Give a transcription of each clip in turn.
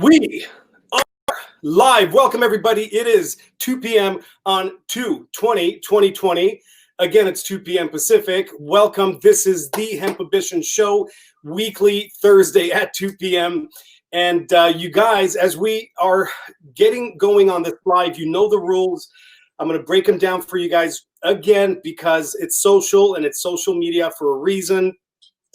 We are live. Welcome, everybody. It is 2 p.m. on 2/20/2020. Again, it's 2 p.m. Pacific. Welcome. This is the Hempibition Show, weekly Thursday at 2 p.m. And you guys, as we are getting going on this live, you know the rules. I'm going to break them down for you guys again because it's social and it's social media for a reason.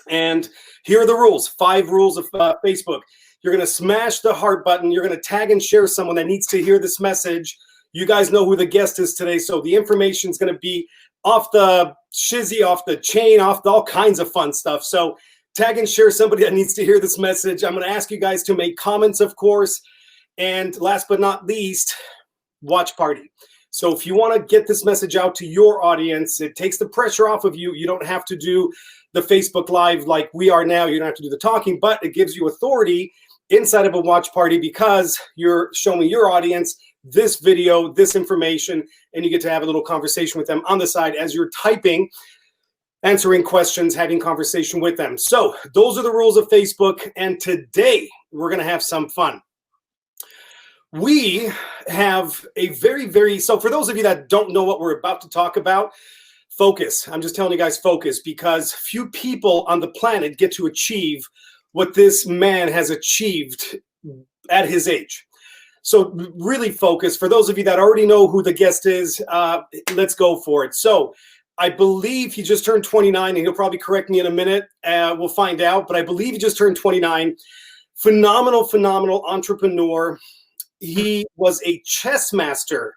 And here are the rules. 5 rules of Facebook. You're going to smash the heart button. You're going to tag and share someone that needs to hear this message. You guys know who the guest is today. So the information is going to be off the shizzy, off the chain, off all kinds of fun stuff. So tag and share somebody that needs to hear this message. I'm going to ask you guys to make comments, of course. And last but not least, watch party. So if you want to get this message out to your audience, it takes the pressure off of you. You don't have to do the Facebook Live like we are now. You don't have to do the talking, but it gives you authority inside of a watch party because you're showing your audience this video, this information, and you get to have a little conversation with them on the side as you're typing, answering questions, having conversation with them. So those are the rules of Facebook, and today we're going to have some fun. We have a so for those of you that don't know what we're about to talk about, focus. I'm just telling you guys, focus, because few people on the planet get to achieve what this man has achieved at his age. So really focus. For those of you that already know who the guest is, let's go for it. So I believe he just turned 29, and he'll probably correct me in a minute. We'll find out, but I believe he just turned 29. Phenomenal entrepreneur. He was a chess master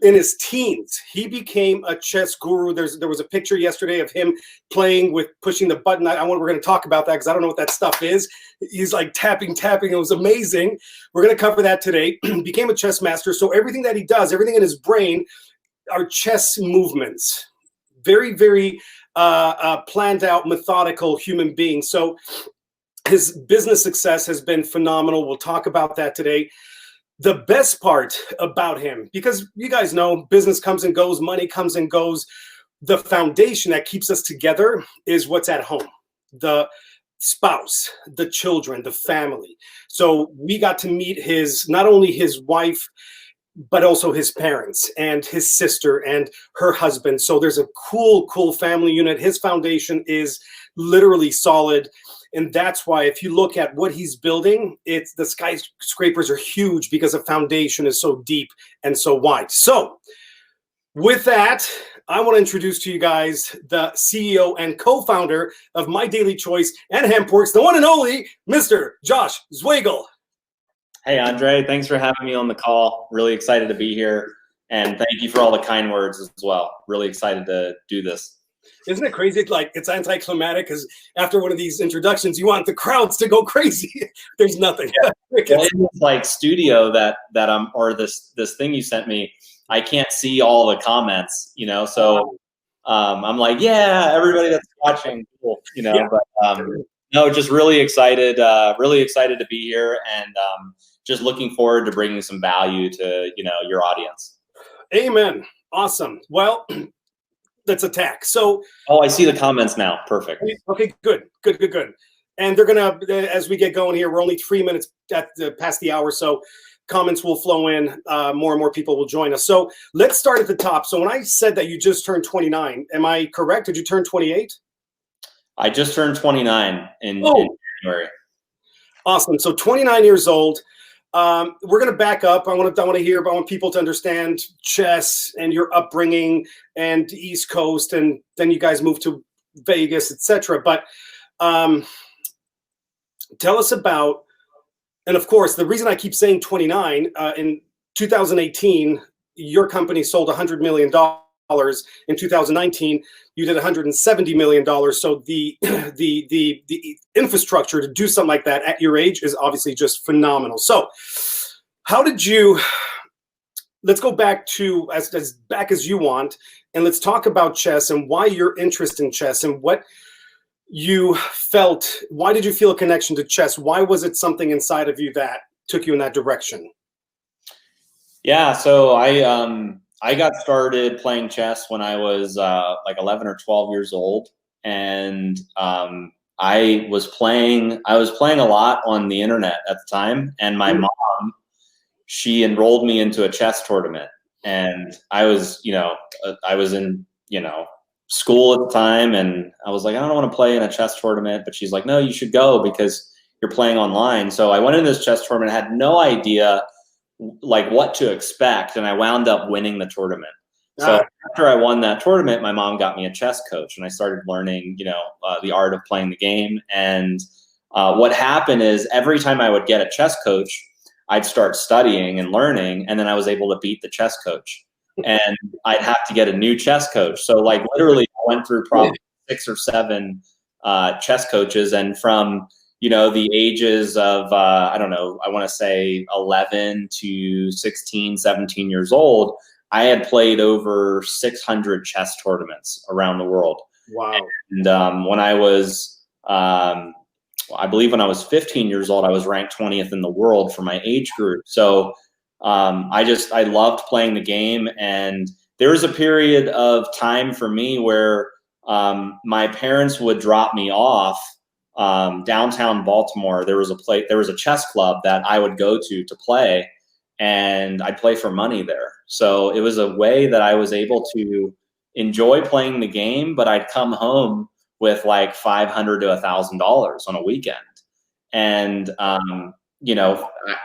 in his teens. He became a chess guru. There was a picture yesterday of him playing with pushing the button. We're going to talk about that because I don't know what that stuff is. He's like tapping. It was amazing. We're going to cover that today. Became a chess master. So everything that he does, everything in his brain are chess movements. Very planned out, methodical human being. So his business success has been phenomenal. We'll talk about that today. The best part about him, because you guys know business comes and goes, money comes and goes. The foundation that keeps us together is what's at home, the spouse, the children, the family. So we got to meet not only his wife, but also his parents and his sister and her husband. So there's a cool family unit. His foundation is literally solid. And that's why if you look at what he's building, the skyscrapers are huge because the foundation is so deep and so wide. So with that, I want to introduce to you guys the CEO and co-founder of My Daily Choice and Hempworx, the one and only Mr. Josh Zwagil. Hey, Andre, thanks for having me on the call. Really excited to be here. And thank you for all the kind words as well. Really excited to do this. Isn't it crazy? Like, it's anticlimactic because after one of these introductions, you want the crowds to go crazy. There's nothing. Yeah. Well, in this like studio that or this thing you sent me, I can't see all the comments, so I'm like, yeah, everybody that's watching, cool, Yeah. But no, just really excited to be here, and just looking forward to bringing some value to your audience. Amen. Awesome. Well, let's attack. So, I see the comments now. Perfect. Okay, good. And they're gonna, as we get going here, we're only 3 minutes past the hour, so comments will flow in. More and more people will join us. So let's start at the top. So when I said that you just turned 29, am I correct? Did you turn 28? I just turned 29 in January. Awesome. So 29 years old. We're going to back up. I want people to understand chess and your upbringing and East Coast, and then you guys moved to Vegas, etc. But tell us about, and of course, the reason I keep saying 29, in 2018, your company sold $100 million. In 2019, you did $170 million. So the infrastructure to do something like that at your age is obviously just phenomenal. So how did you, let's go back to as back as you want, and let's talk about chess and why your interest in chess and what you felt. Why did you feel a connection to chess? Why was it something inside of you that took you in that direction? Yeah, so I got started playing chess when I was like 11 or 12 years old, and I was playing a lot on the internet at the time, and my mom, she enrolled me into a chess tournament, and I was in, school at the time, and I was like, I don't want to play in a chess tournament, but she's like, no, you should go because you're playing online. So I went in this chess tournament, had no idea like what to expect, and I wound up winning the tournament. So after I won that tournament, my mom got me a chess coach, and I started learning, the art of playing the game. And what happened is every time I would get a chess coach, I'd start studying and learning, and then I was able to beat the chess coach. And I'd have to get a new chess coach. So like literally I went through probably 6 or 7 chess coaches, and from the ages of, I don't know, I want to say 11 to 16, 17 years old, I had played over 600 chess tournaments around the world. Wow. And when I was, I believe when I was 15 years old, I was ranked 20th in the world for my age group. So I loved playing the game. And there was a period of time for me where my parents would drop me off downtown Baltimore. There was a chess club that I would go to play, and I'd play for money there. So it was a way that I was able to enjoy playing the game, but I'd come home with like $500 to $1,000 on a weekend. And,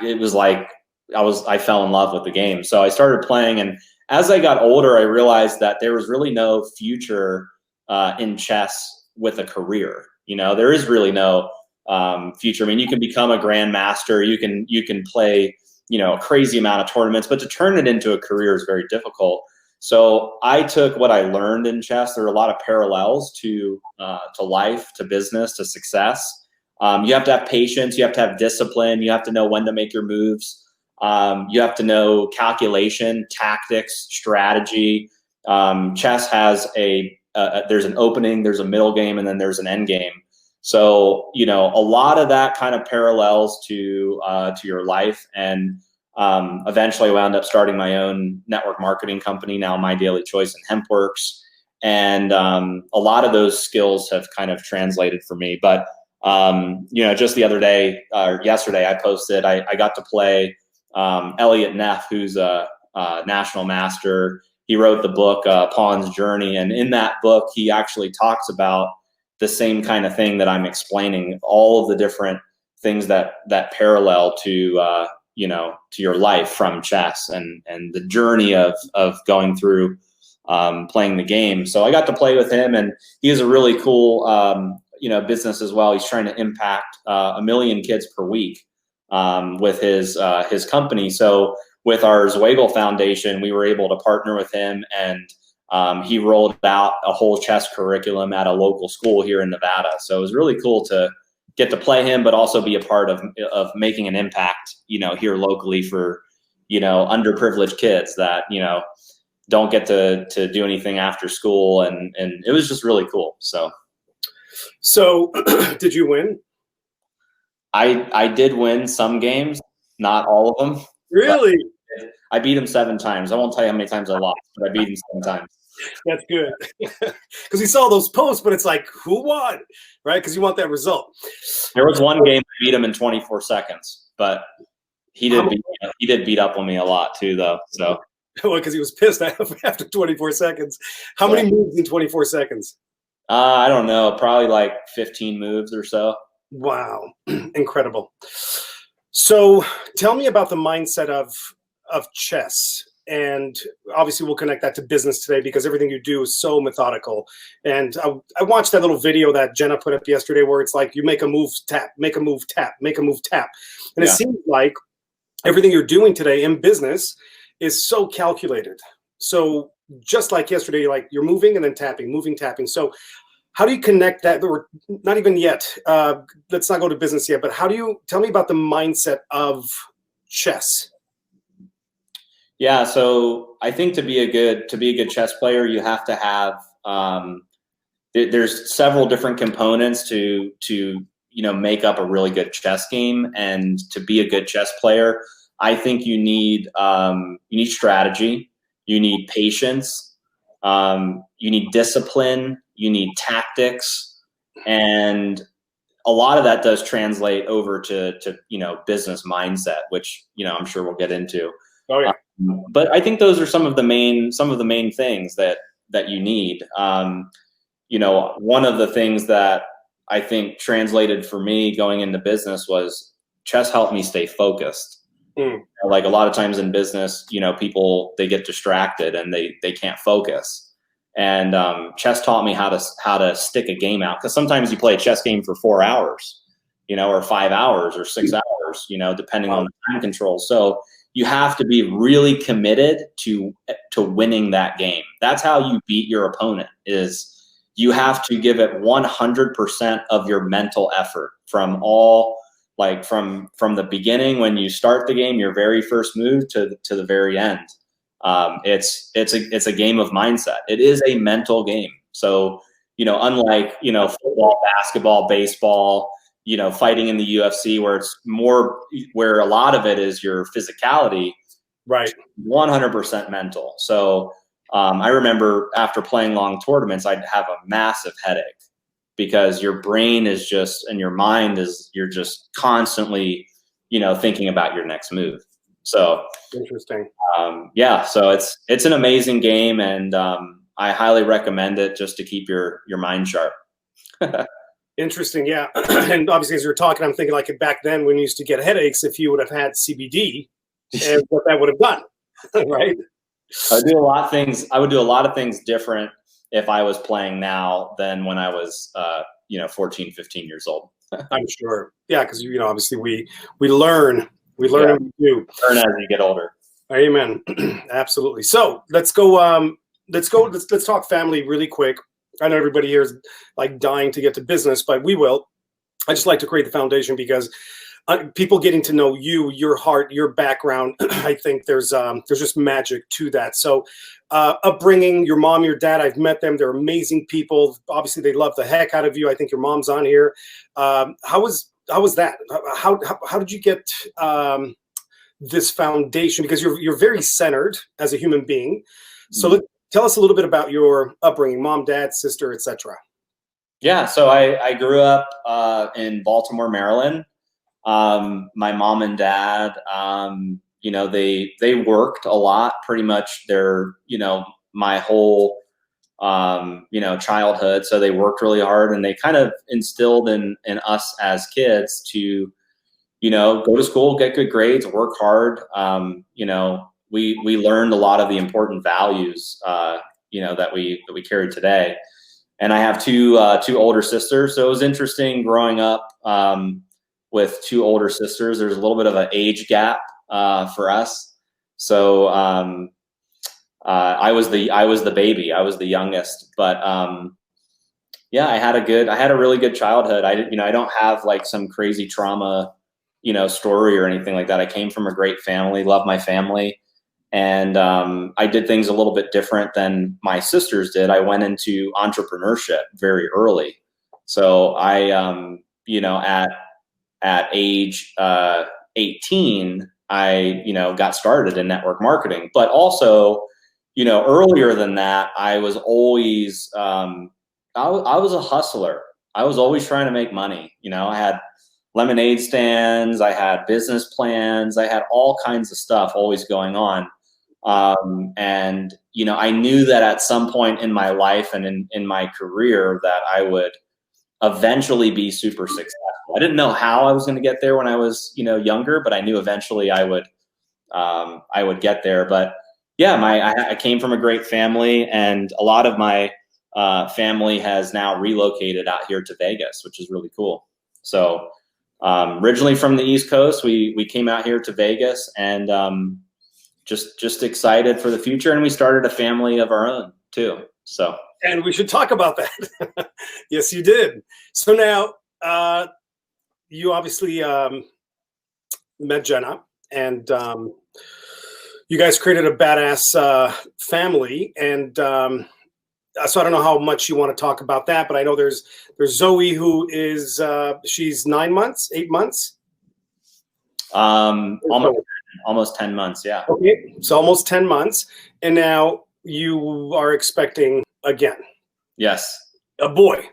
it was like, I fell in love with the game. So I started playing, and as I got older, I realized that there was really no future in chess with a career. There is really no future. I mean, you can become a grandmaster, you can play, a crazy amount of tournaments, but to turn it into a career is very difficult. So I took what I learned in chess. There are a lot of parallels to life, to business, to success. You have to have patience. You have to have discipline. You have to know when to make your moves. You have to know calculation, tactics, strategy. Chess has there's an opening, there's a middle game, and then there's an end game. So, a lot of that kind of parallels to your life. And eventually I wound up starting my own network marketing company, now My Daily Choice and Hempworx. And a lot of those skills have kind of translated for me. But, just the other day, or yesterday, I posted, I got to play Elliot Neff, who's a national master. He wrote the book, Pawn's Journey. And in that book, he actually talks about the same kind of thing that I'm explaining, all of the different things that parallel to your life from chess, and the journey of going through playing the game. So I got to play with him, and he has a really cool business as well. He's trying to impact 1 million kids per week with his company. So with our Zwagil Foundation, we were able to partner with him, and he rolled out a whole chess curriculum at a local school here in Nevada. So it was really cool to get to play him, but also be a part of making an impact, here locally for, underprivileged kids that, don't get to do anything after school. And it was just really cool. So did you win? I did win some games, not all of them. Really? I beat him 7 times. I won't tell you how many times I lost, but I beat him 7 times. That's good. Because we saw those posts, but it's like, who won? Right? Because you want that result. There was one game I beat him in 24 seconds, but he did beat up on me a lot too, though. So well, because he was pissed after 24 seconds. How many moves in 24 seconds? I don't know, probably like 15 moves or so. Wow. Incredible. So tell me about the mindset of chess. And obviously we'll connect that to business today, because everything you do is so methodical. And I watched that little video that Jenna put up yesterday where it's like, you make a move, tap, make a move, tap, make a move, tap. And it seems like everything you're doing today in business is so calculated. So just like yesterday, you're moving and then tapping, moving, tapping. So how do you connect that? Or not even yet. Let's not go to business yet, but tell me about the mindset of chess? Yeah, so I think to be a good chess player, you have to have there's several different components to make up a really good chess game. And to be a good chess player, I think you need strategy, you need patience, you need discipline, you need tactics, and a lot of that does translate over to business mindset, which I'm sure we'll get into. Oh yeah. But I think those are some of the main things that you need. One of the things that I think translated for me going into business was chess helped me stay focused. Like a lot of times in business, people, they get distracted and they can't focus. And chess taught me how to stick a game out, because sometimes you play a chess game for 4 hours, or 5 hours or 6 hours, depending on the time control. So you have to be really committed to winning that game. That's how you beat your opponent. Is you have to give it 100% of your mental effort from the beginning, when you start the game, your very first move, to the very end. It's a game of mindset. It is a mental game. So, unlike, football, basketball, baseball, fighting in the UFC, where a lot of it is your physicality, right? 100% mental. So I remember after playing long tournaments, I'd have a massive headache, because your brain is just, and your mind is, you're just constantly, thinking about your next move. So interesting. So it's an amazing game, and I highly recommend it just to keep your mind sharp. Interesting, yeah. And obviously, as you're talking, I'm thinking like back then when you used to get headaches, if you would have had CBD, and what that would have done, right? I would do a lot of things different if I was playing now than when I was 14, 15 years old. I'm sure. Yeah, because obviously we learn. We learn and we do. Learn as you get older. Amen. Absolutely. So let's go. Let's talk family really quick. I know everybody here is like dying to get to business, but we will. I just like to create the foundation, because people getting to know you, your heart, your background, I think there's just magic to that. So upbringing, your mom, your dad, I've met them. They're amazing people. Obviously, they love the heck out of you. I think your mom's on here. How was that? How did you get this foundation? Because you're very centered as a human being. So tell us a little bit about your upbringing, mom, dad, sister, etc. Yeah, so I grew up in Baltimore, Maryland. My mom and dad, they worked a lot, pretty much my whole, childhood. So they worked really hard, and they kind of instilled in us as kids to, go to school, get good grades, work hard. We learned a lot of the important values, that we carry today. And I have two older sisters. So it was interesting growing up, with two older sisters. There's a little bit of an age gap for us. So I was the baby. I was the youngest. But I had a really good childhood. I don't have like some crazy trauma, story or anything like that. I came from a great family, love my family. And I did things a little bit different than my sisters did. I went into entrepreneurship very early. So I, at age 18, I, got started in network marketing. But also, earlier than that, I was always, I was a hustler. I was always trying to make money. I had lemonade stands, I had business plans, I had all kinds of stuff always going on. And, I knew that at some point in my life and in my career that I would eventually be super successful. I didn't know how I was going to get there when I was, younger, but I knew eventually I would get there. But yeah, I came from a great family, and a lot of my family has now relocated out here to Vegas, which is really cool. So originally from the East Coast, we came out here to Vegas, and just excited for the future. And we started a family of our own too. So. And we should talk about that. Yes, you did. So now you obviously met Jenna, and you guys created a badass family. And so I don't know how much you want to talk about that, but I know there's Zoe, who is she's 9 months, 8 months. Almost 10 months. Yeah. Okay. So almost 10 months. And now you are expecting again. Yes. A boy.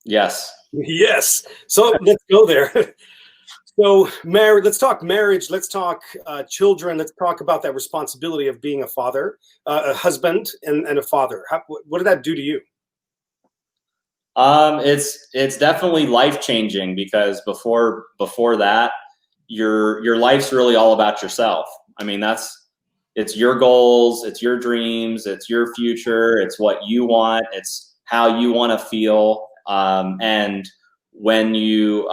Yes. Yes. So let's go there. So marriage. Let's talk marriage. Let's talk children. Let's talk about that responsibility of being a father, a husband, and a father. What did that do to you? It's definitely life changing, because before that, your life's really all about yourself. I mean, it's your goals, it's your dreams, it's your future, it's what you want, it's how you want to feel. And when you,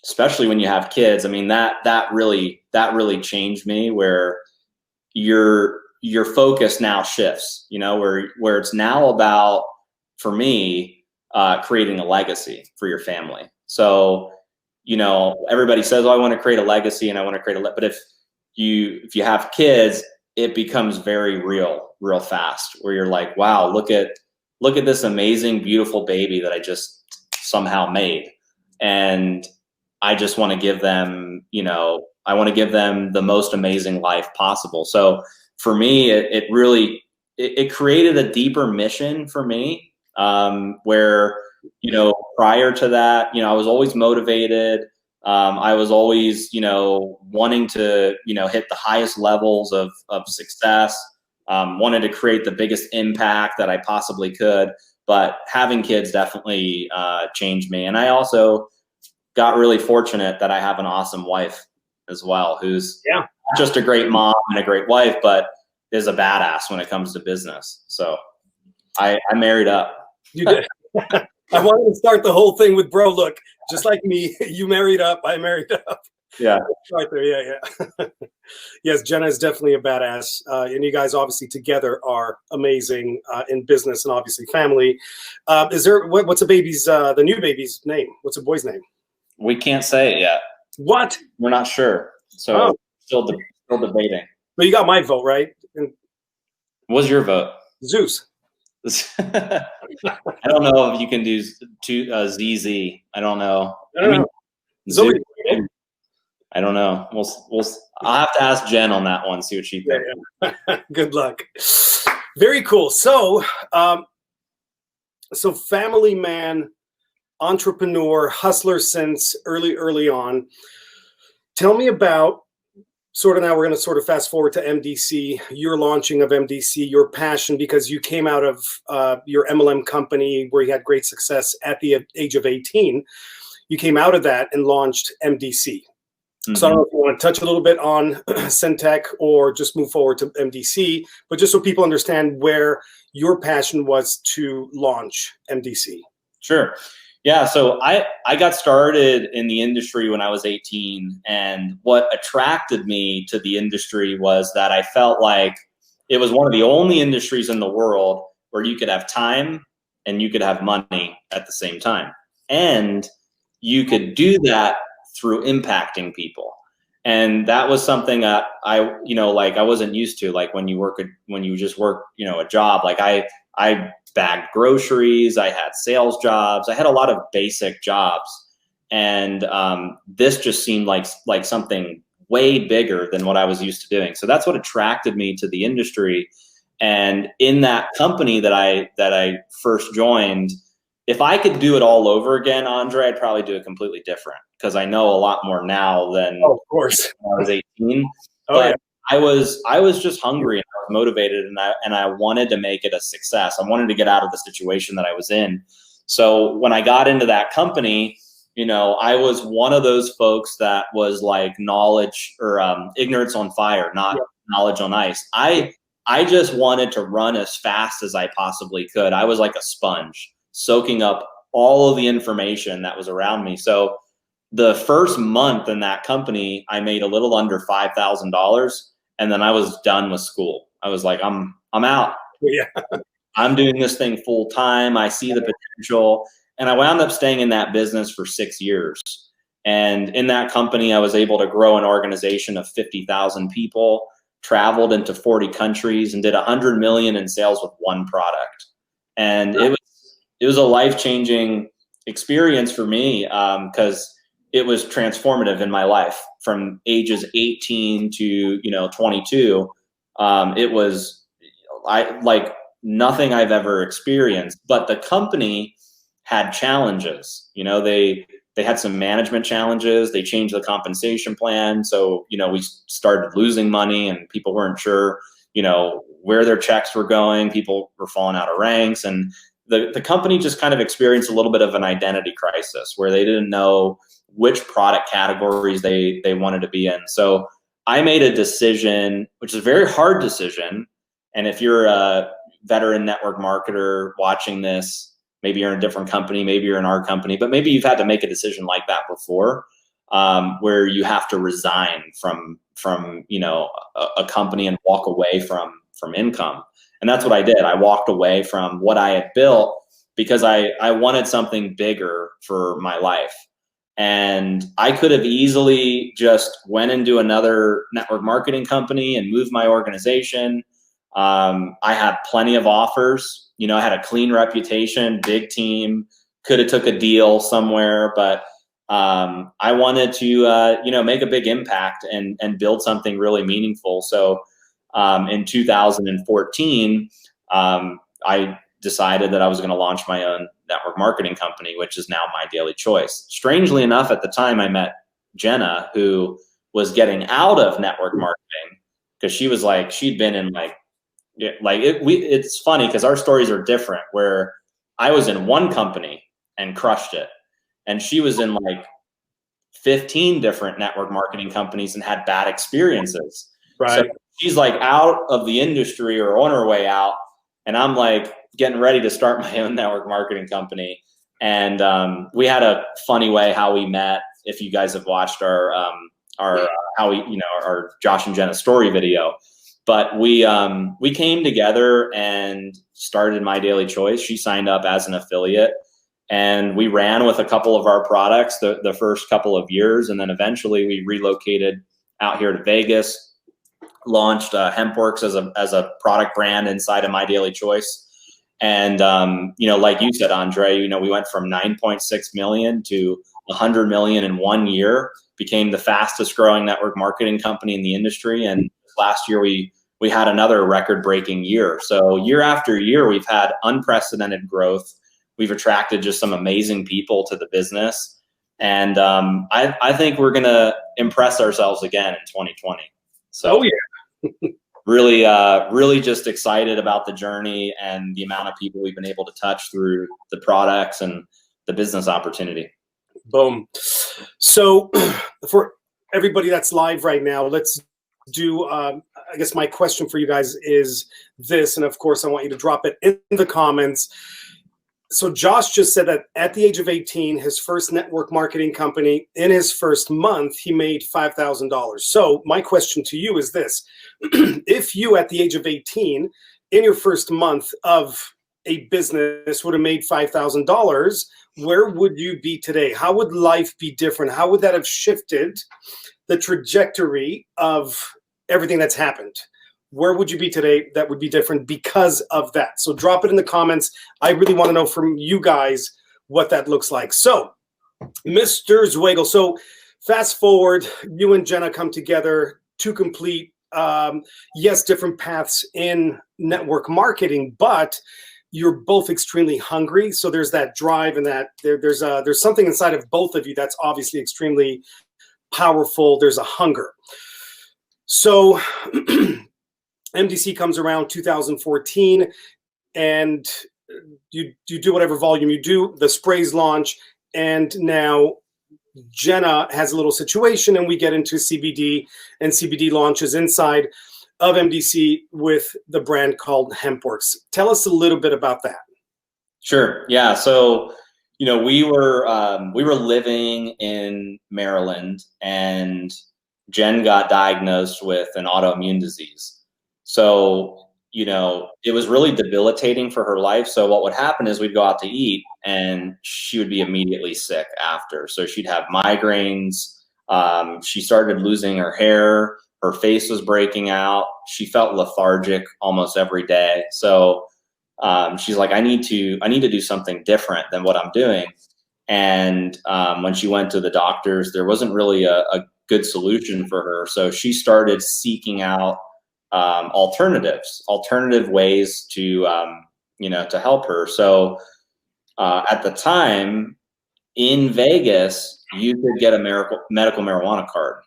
especially when you have kids, I mean, that really changed me, where your focus now shifts, you know, where it's now about, for me, creating a legacy for your family. So, you know, everybody says, oh, I want to create a legacy and I want to create but if you have kids, it becomes very real fast, where you're like, wow, look at this amazing, beautiful baby that I just somehow made. And I just want to give them, you know, I want to give them the most amazing life possible. So for me, it really created a deeper mission for me, where, you know, prior to that, you know, I was always motivated. I was always, you know, wanting to, you know, hit the highest levels of success, wanted to create the biggest impact that I possibly could. But having kids definitely changed me. And I also got really fortunate that I have an awesome wife as well, who's just a great mom and a great wife, but is a badass when it comes to business. So I married up. You did. I wanted to start the whole thing with, bro, look, just like me, you married up, I married up. Yeah. Right there. Yeah. Yes, Jenna is definitely a badass. And you guys obviously together are amazing in business and obviously family. Is there, what's the new baby's name? What's the boy's name? We can't say it yet. What? We're not sure. So still debating. But you got my vote, right? And what's your vote? Zeus. I don't know if you can do ZZ. I don't know. Zeus, I don't know. I'll have to ask Jen on that one. See what she thinks. Yeah. Good luck. Very cool. So, family man, entrepreneur, hustler since early on. Tell me about now we're going to sort of fast forward to MDC, your launching of MDC, your passion, because you came out of your MLM company where you had great success at the age of 18. You came out of that and launched MDC. Mm-hmm. So I don't know if you want to touch a little bit on Syntech or just move forward to MDC, but just so people understand where your passion was to launch MDC. Sure. Yeah, so I got started in the industry when I was 18, and what attracted me to the industry was that I felt like it was one of the only industries in the world where you could have time and you could have money at the same time. And you could do that through impacting people. And that was something that I wasn't used to, like when you just work, a job. Like I bagged groceries, I had sales jobs, I had a lot of basic jobs. And this just seemed like something way bigger than what I was used to doing. So that's what attracted me to the industry. And in that company that I first joined, if I could do it all over again, Andre, I'd probably do it completely different, because I know a lot more now than of course when I was 18. But I was just hungry and I was motivated, and I wanted to make it a success. I wanted to get out of the situation that I was in. So when I got into that company, I was one of those folks that was like knowledge or ignorance on fire, not knowledge on ice. I just wanted to run as fast as I possibly could. I was like a sponge, soaking up all of the information that was around me. So the first month in that company, I made a little under $5,000, and then I was done with school. I was like, I'm out. Yeah. I'm doing this thing full time. I see the potential. And I wound up staying in that business for 6 years. And in that company, I was able to grow an organization of 50,000 people, traveled into 40 countries, and did 100 million in sales with one product. And it was a life-changing experience for me, because it was transformative in my life from ages 18 to 22. It was like nothing I've ever experienced. But the company had challenges. You know, they had some management challenges. They changed the compensation plan. So, you know, we started losing money and people weren't sure, you know, where their checks were going. People were falling out of ranks. And the company just kind of experienced a little bit of an identity crisis where they didn't know which product categories they wanted to be in. So I made a decision, which is a very hard decision. And if you're a veteran network marketer watching this, maybe you're in a different company, maybe you're in our company, but maybe you've had to make a decision like that before, where you have to resign from you know, a company and walk away from income. And that's what I did. I walked away from what I had built because I wanted something bigger for my life. And I could have easily just went into another network marketing company and moved my organization. I had plenty of offers. You know, I had a clean reputation, big team, could have took a deal somewhere, but I wanted to, you know, make a big impact and build something really meaningful. So in 2014, I decided that I was going to launch my own network marketing company, which is now My Daily Choice. Strangely enough, at the time I met Jenna, who was getting out of network marketing because she was like, she'd been in it's funny because our stories are different, where I was in one company and crushed it. And she was in like 15 different network marketing companies and had bad experiences. Right. So she's like out of the industry or on her way out. And I'm like getting ready to start my own network marketing company. And we had a funny way how we met. If you guys have watched our how we, you know, our Josh and Jenna story video, but we came together and started My Daily Choice. She signed up as an affiliate, and we ran with a couple of our products the first couple of years, and then eventually we relocated out here to Vegas, launched Hempworx as a product brand inside of My Daily Choice. And you know, like you said, Andre, you know, we went from 9.6 million to 100 million in 1 year, became the fastest growing network marketing company in the industry. And last year we had another record-breaking year. So year after year, we've had unprecedented growth. We've attracted just some amazing people to the business. And I think we're going to impress ourselves again in 2020. So really just excited about the journey and the amount of people we've been able to touch through the products and the business opportunity. Boom. So for everybody that's live right now, let's do, I guess my question for you guys is this, and of course I want you to drop it in the comments. So Josh just said that at the age of 18, his first network marketing company, in his first month, he made $5,000. So my question to you is this: if you at the age of 18, in your first month of a business would have made $5,000, where would you be today? How would life be different? How would that have shifted the trajectory of everything that's happened? Where would you be today that would be different because of that? So drop it in the comments. I really want to know from you guys what that looks like. So, Mr. Zwagil, so fast forward, you and Jenna come together to complete, yes, different paths in network marketing, but you're both extremely hungry. So there's that drive and that there's something inside of both of you that's obviously extremely powerful. There's a hunger. So MDC comes around 2014, and you do whatever volume you do, the sprays launch, and now Jenna has a little situation, and we get into CBD, and CBD launches inside of MDC with the brand called Hempworx. Tell us a little bit about that. Sure. Yeah. So, you know, we were living in Maryland, and Jen got diagnosed with an autoimmune disease. So, you know, it was really debilitating for her life. So what would happen is we'd go out to eat and she would be immediately sick after. So she'd have migraines. She started losing her hair. Her face was breaking out. She felt lethargic almost every day. So she's like, I need to do something different than what I'm doing. And when she went to the doctors, there wasn't really a good solution for her. So she started seeking out alternative ways to, you know, to help her. So at the time in Vegas, you could get a medical marijuana card.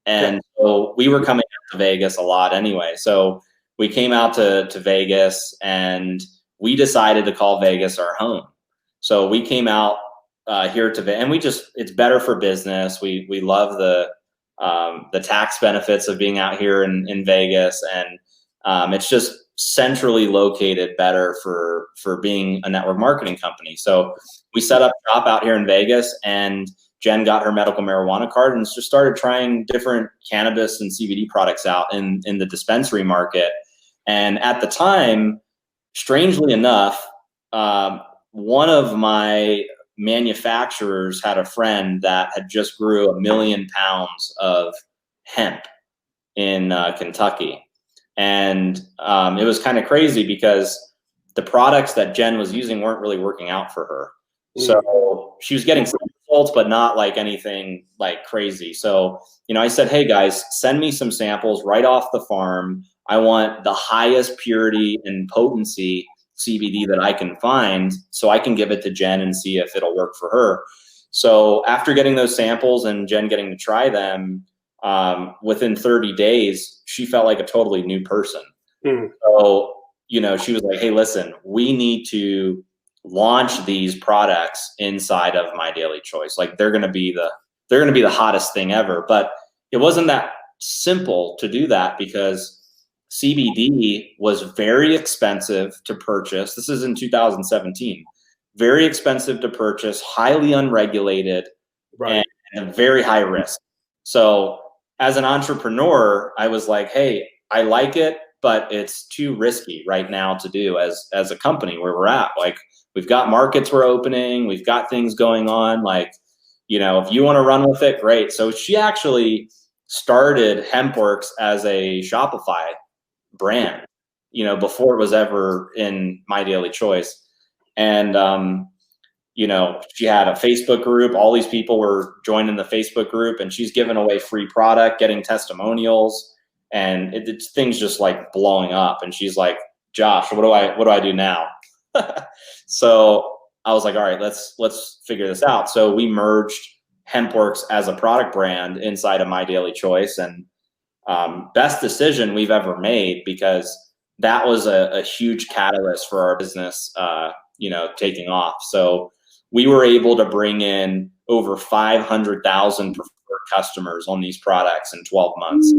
And so we were coming out to Vegas a lot anyway. So we came out to Vegas and we decided to call Vegas our home. So we came out here to Vegas, and it's better for business. We love the tax benefits of being out here in Vegas, and it's just centrally located better for being a network marketing company. So we set up shop out here in Vegas, and Jen got her medical marijuana card and just started trying different cannabis and CBD products out in the dispensary market. And at the time, strangely enough, one of my manufacturers had a friend that had just grew 1 million pounds of hemp in Kentucky. And it was kind of crazy because the products that Jen was using weren't really working out for her. So she was getting some results, but not like anything like crazy. So, I said, hey guys, send me some samples right off the farm. I want the highest purity and potency CBD that I can find so I can give it to Jen and see if it'll work for her. So after getting those samples and Jen getting to try them, within 30 days, she felt like a totally new person. So, she was like, hey, listen, we need to launch these products inside of My Daily Choice. Like they're going to be the hottest thing ever. But it wasn't that simple to do that because CBD was very expensive to purchase. This is in 2017. Very expensive to purchase, highly unregulated, right, and very high risk. So as an entrepreneur, I was like, hey, I like it, but it's too risky right now to do as a company where we're at. Like we've got markets we're opening, we've got things going on. Like, if you want to run with it, great. So she actually started Hempworx as a Shopify brand, before it was ever in My Daily Choice. And, she had a Facebook group. All these people were joining the Facebook group, and she's giving away free product, getting testimonials, and it's things just like blowing up. And she's like, Josh, what do I do now? So I was like, all right, let's figure this out. So we merged Hempworx as a product brand inside of My Daily Choice, and best decision we've ever made, because that was a huge catalyst for our business, taking off. So we were able to bring in over 500,000 preferred customers on these products in 12 months,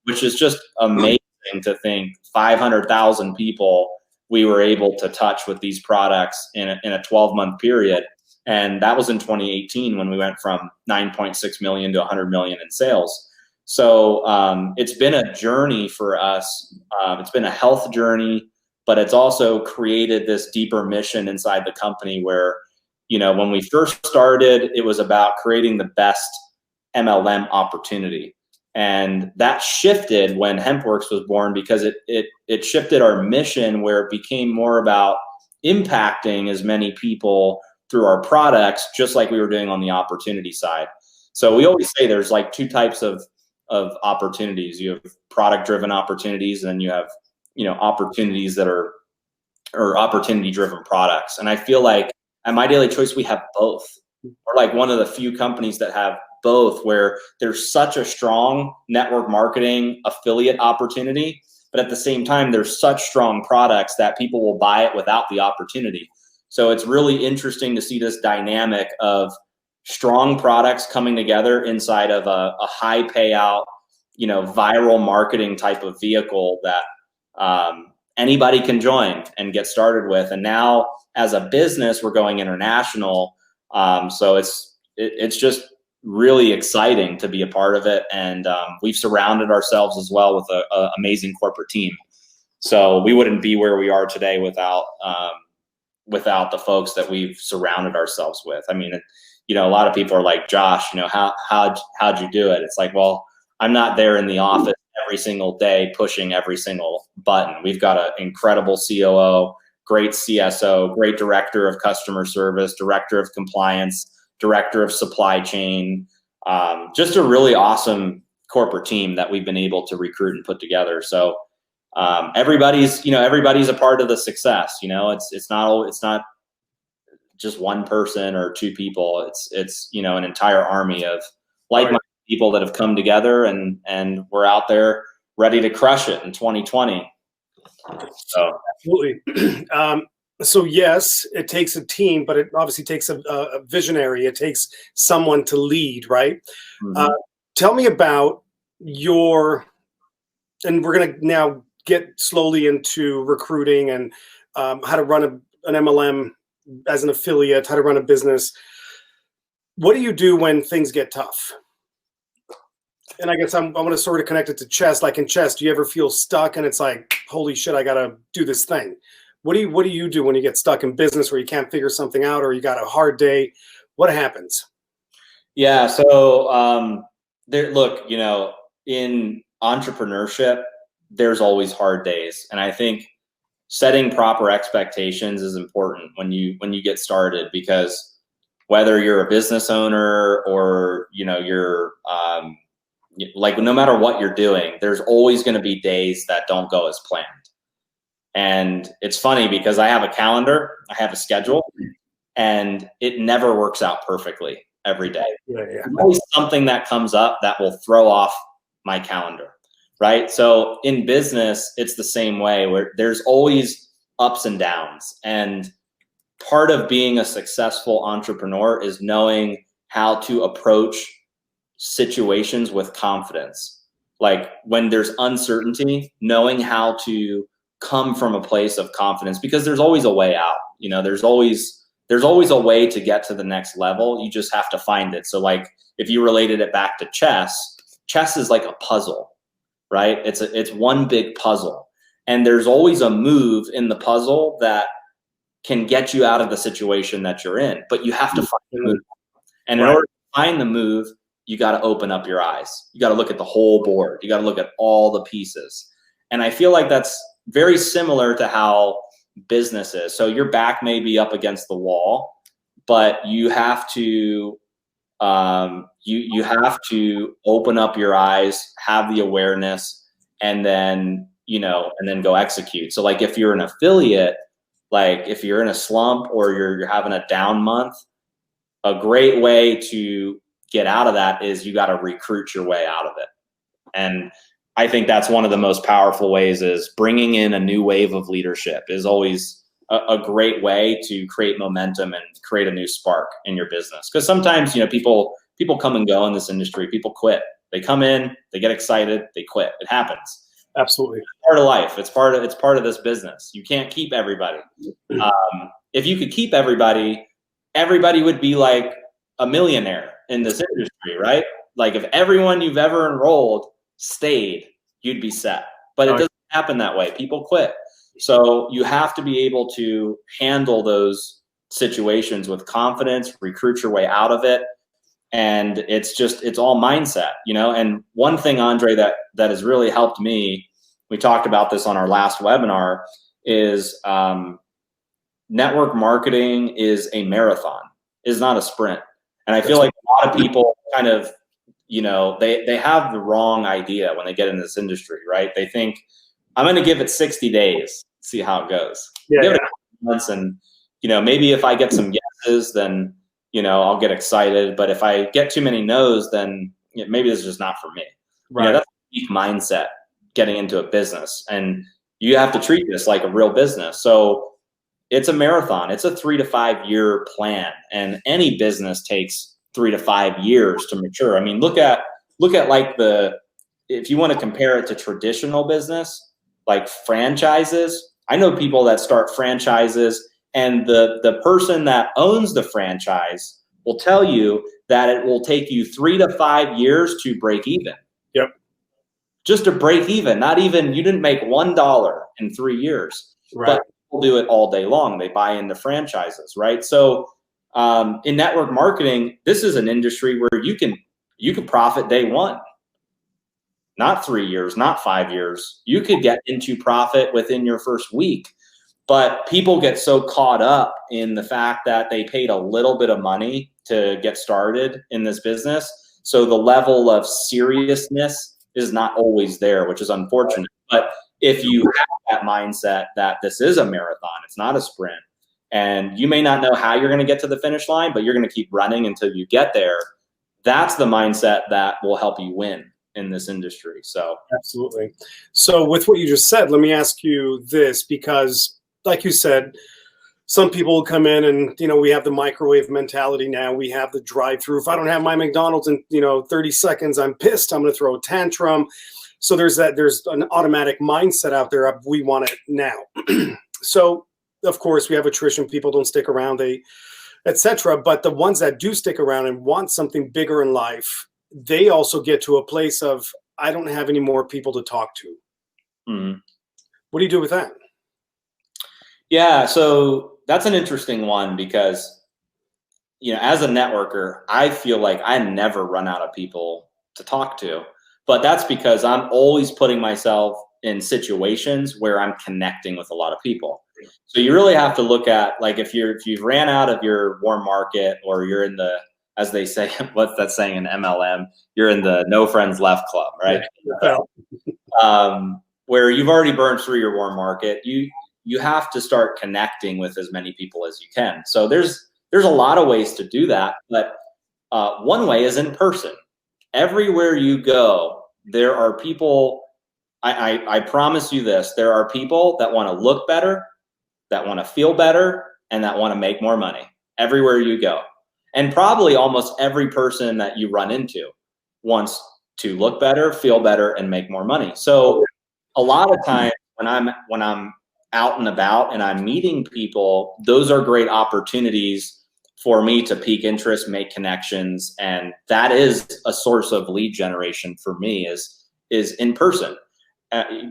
which is just amazing to think 500,000 people we were able to touch with these products in a 12-month period. And that was in 2018 when we went from 9.6 million to 100 million in sales. So it's been a journey for us. It's been a health journey, but it's also created this deeper mission inside the company where, when we first started, it was about creating the best MLM opportunity. And that shifted when Hempworx was born, because it shifted our mission where it became more about impacting as many people through our products, just like we were doing on the opportunity side. So we always say there's like two types of opportunities. You have product-driven opportunities, and then you have, opportunities that are opportunity-driven products. And I feel like at My Daily Choice, we have both. We're like one of the few companies that have both, where there's such a strong network marketing affiliate opportunity, but at the same time, there's such strong products that people will buy it without the opportunity. So it's really interesting to see this dynamic of strong products coming together inside of a high payout, viral marketing type of vehicle that anybody can join and get started with. And now as a business, we're going international. So it's just really exciting to be a part of it. And we've surrounded ourselves as well with an amazing corporate team. So we wouldn't be where we are today without the folks that we've surrounded ourselves with. I mean, a lot of people are like, Josh, how'd you do it? It's like, well, I'm not there in the office every single day pushing every single button. We've got an incredible COO, great CSO, great director of customer service, director of compliance, director of supply chain, just a really awesome corporate team that we've been able to recruit and put together. So everybody's a part of the success. It's not just one person or two people. It's you know, an entire army of like-minded people that have come together, and we're out there ready to crush it in 2020. So Absolutely. So yes, it takes a team, but it obviously takes a visionary. It takes someone to lead, right? mhm. Tell me about your, and we're going to now get slowly into recruiting and how to run an MLM as an affiliate, how to run a business. What do you do when things get tough? And I guess I want to sort of connect it to chess. Like in chess, do you ever feel stuck and it's like, holy shit, I got to do this thing? What do you do when you get stuck in business where you can't figure something out or you got a hard day? What happens? Yeah. So look, you know, in entrepreneurship, there's always hard days. And I think setting proper expectations is important when you get started, because whether you're a business owner or, you know, you're like, no matter what you're doing, there's always going to be days that don't go as planned. And it's funny because I have a calendar, I have a schedule, and it never works out perfectly every day. Yeah. There's always something that comes up that will throw off my calendar, right? So in business, it's the same way, where there's always ups and downs. And part of being a successful entrepreneur is knowing how to approach situations with confidence. Like when there's uncertainty, knowing how to come from a place of confidence, because there's always a way out. You know, there's always a way to get to the next level. You just have to find it. So like if you related it back to chess is like a puzzle, right? It's one big puzzle. And there's always a move in the puzzle that can get you out of the situation that you're in, but you have to find the move. And in order to find the move, you got to open up your eyes. You got to look at the whole board. You got to look at all the pieces. And I feel like that's very similar to how business is. So your back may be up against the wall, but you have to you have to open up your eyes, have the awareness, and then, you know, and then go execute. So like if you're an affiliate, like if you're in a slump or you're having a down month, a great way to get out of that is you got to recruit your way out of it. And I think that's one of the most powerful ways, is bringing in a new wave of leadership is always a great way to create momentum and create a new spark in your business. Because sometimes, you know, people come and go in this industry. People quit. They come in, they get excited, they quit. It happens. Absolutely. It's part of life. It's part of this business. You can't keep everybody. If you could keep everybody would be like a millionaire in this industry, right? Like if everyone you've ever enrolled stayed, you'd be set. But it doesn't happen that way. People quit. So you have to be able to handle those situations with confidence, recruit your way out of it. And it's all mindset, you know? And one thing, Andre, that has really helped me, we talked about this on our last webinar, is network marketing is a marathon, is not a sprint. And I feel like a lot of people kind of, you know, they have the wrong idea when they get in this industry, right? They think, I'm going to give it 60 days, see how it goes. Give it a couple months, and, you know, maybe if I get some yeses, then, you know, I'll get excited. But if I get too many no's, then maybe this is just not for me. Right. You know, that's a unique mindset getting into a business. And you have to treat this like a real business. So it's a marathon. It's a 3 to 5 year plan. And any business takes 3 to 5 years to mature. I mean, look at like if you want to compare it to traditional business, like franchises. I know people that start franchises, and the person that owns the franchise will tell you that it will take you 3 to 5 years to break even. Yep. Just to break even. Not even, you didn't make $1 in 3 years. Right. But people do it all day long. They buy into franchises, right? So in network marketing, this is an industry where you can profit day one. Not 3 years, not 5 years. You could get into profit within your first week. But people get so caught up in the fact that they paid a little bit of money to get started in this business. So the level of seriousness is not always there, which is unfortunate. But if you have that mindset that this is a marathon, it's not a sprint, and you may not know how you're going to get to the finish line, but you're going to keep running until you get there. That's the mindset that will help you win in this industry. So absolutely. So with what you just said, let me ask you this, because like you said, some people will come in and, we have the microwave mentality now. We have the drive-through. If I don't have my McDonald's in, 30 seconds, I'm pissed. I'm going to throw a tantrum. So there's an automatic mindset out there of we want it now. So of course we have attrition. People don't stick around, etc. But the ones that do stick around and want something bigger in life, they also get to a place of, I don't have any more people to talk to. Mm-hmm. What do you do with that? Yeah, so that's an interesting one because, as a networker, I feel like I never run out of people to talk to. But that's because I'm always putting myself in situations where I'm connecting with a lot of people. So you really have to look at, like, if you've ran out of your warm market, or you're in the, as they say, what's that saying in MLM? You're in the no friends left club, right? Where you've already burned through your warm market, you have to start connecting with as many people as you can. So there's a lot of ways to do that, but one way is in person. Everywhere you go, there are people. I promise you this: there are people that want to look better, that want to feel better, and that want to make more money. Everywhere you go, and probably almost every person that you run into wants to look better, feel better, and make more money. So a lot of times when I'm out and about and I'm meeting people, those are great opportunities for me to pique interest, make connections. And that is a source of lead generation for me, is in person.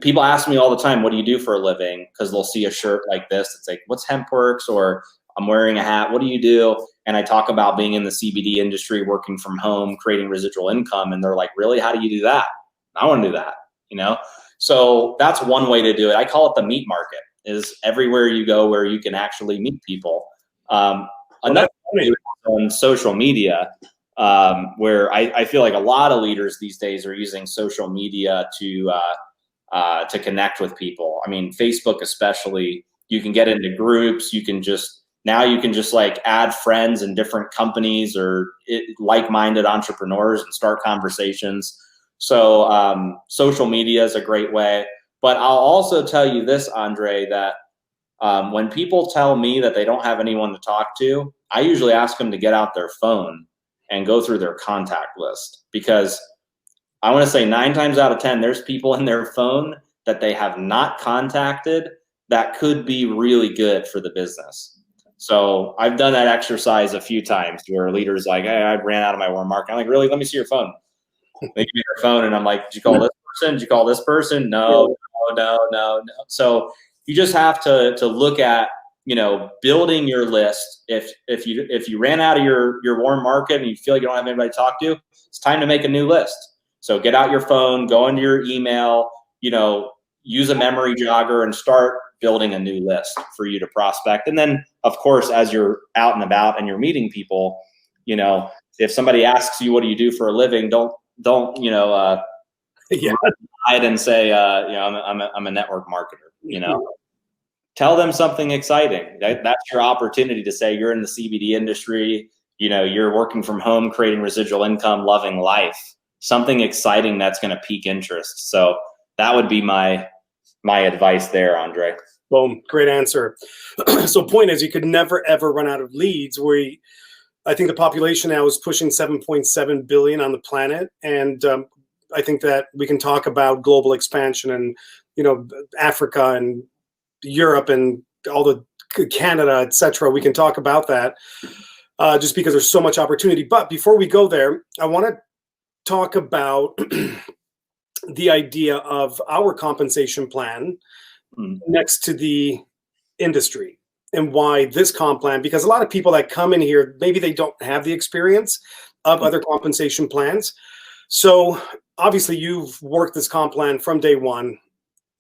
People ask me all the time, what do you do for a living? Because they'll see a shirt like this. It's like, what's Hempworx? Or I'm wearing a hat. What do you do? And I talk about being in the CBD industry, working from home, creating residual income. And they're like, really? How do you do that? I want to do that, So that's one way to do it. I call it the meat market, is everywhere you go where you can actually meet people. Another way on social media, where I feel like a lot of leaders these days are using social media to connect with people. I mean, Facebook especially, you can get into groups. You can just like add friends in different companies or like-minded entrepreneurs and start conversations. So social media is a great way. But I'll also tell you this, Andre, that when people tell me that they don't have anyone to talk to, I usually ask them to get out their phone and go through their contact list, because I want to say 9 times out of 10, there's people in their phone that they have not contacted that could be really good for the business. So I've done that exercise a few times where a leader's like, hey, I ran out of my warm market. I'm like, really? Let me see your phone. They give me their phone and I'm like, did you call this person? Did you call this person? No. So you just have to look at, building your list. If you ran out of your warm market and you feel like you don't have anybody to talk to, it's time to make a new list. So get out your phone, go into your email, use a memory jogger and start building a new list for you to prospect. And then of course, as you're out and about and you're meeting people, if somebody asks you, what do you do for a living? Don't hide and say, I'm a network marketer, Tell them something exciting. That's your opportunity to say you're in the CBD industry, you're working from home, creating residual income, loving life, something exciting that's going to pique interest. So that would be my advice there, Andre. Boom. Great answer. So point is, you could never, ever run out of leads. I think the population now is pushing 7.7 billion on the planet. And I think that we can talk about global expansion and, Africa and Europe and all the Canada, etc. We can talk about that just because there's so much opportunity. But before we go there, I want to talk about the idea of our compensation plan next to the industry and why this comp plan, because a lot of people that come in here, maybe they don't have the experience of other compensation plans. So obviously you've worked this comp plan from day one.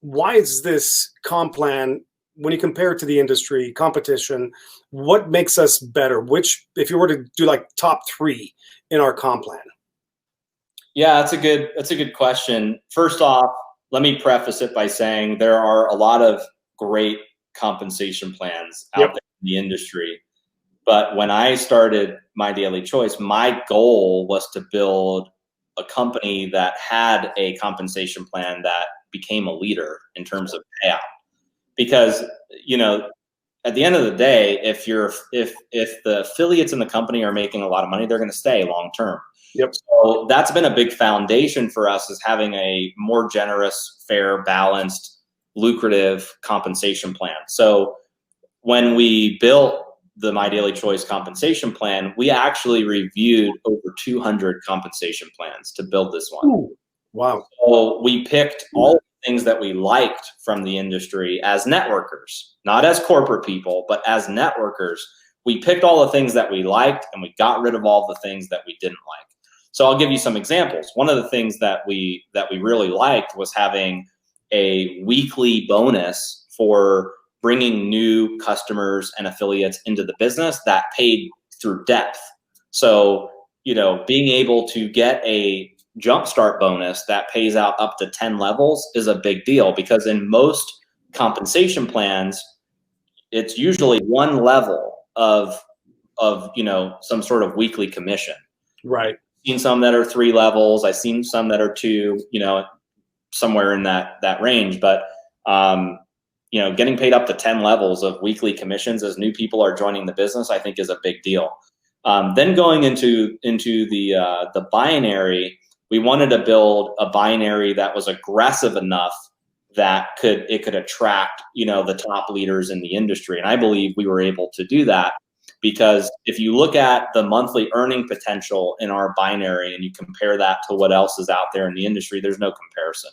Why is this comp plan, when you compare it to the industry competition, what makes us better? If you were to do like top 3 in our comp plan? Yeah, that's a good question. First off, let me preface it by saying there are a lot of great compensation plans out there the industry. But when I started My Daily Choice, my goal was to build a company that had a compensation plan that became a leader in terms of payout. Because, at the end of the day, if the affiliates in the company are making a lot of money, they're going to stay long term. Yep. So that's been a big foundation for us, is having a more generous, fair, balanced, lucrative compensation plan. So when we built the My Daily Choice compensation plan, we actually reviewed over 200 compensation plans to build this one. Ooh, wow. So we picked all the things that we liked from the industry as networkers, not as corporate people, but as networkers. We picked all the things that we liked, and we got rid of all the things that we didn't like. So I'll give you some examples. One of the things that we really liked was having a weekly bonus for bringing new customers and affiliates into the business that paid through depth. So, being able to get a jumpstart bonus that pays out up to 10 levels is a big deal, because in most compensation plans, it's usually one level of some sort of weekly commission. Right. I've seen some that are 3 levels. I've seen some that are 2, somewhere in that range. But getting paid up to 10 levels of weekly commissions as new people are joining the business, I think is a big deal. Then going into the binary, we wanted to build a binary that was aggressive enough that it could attract, the top leaders in the industry. And I believe we were able to do that, because if you look at the monthly earning potential in our binary and you compare that to what else is out there in the industry, there's no comparison.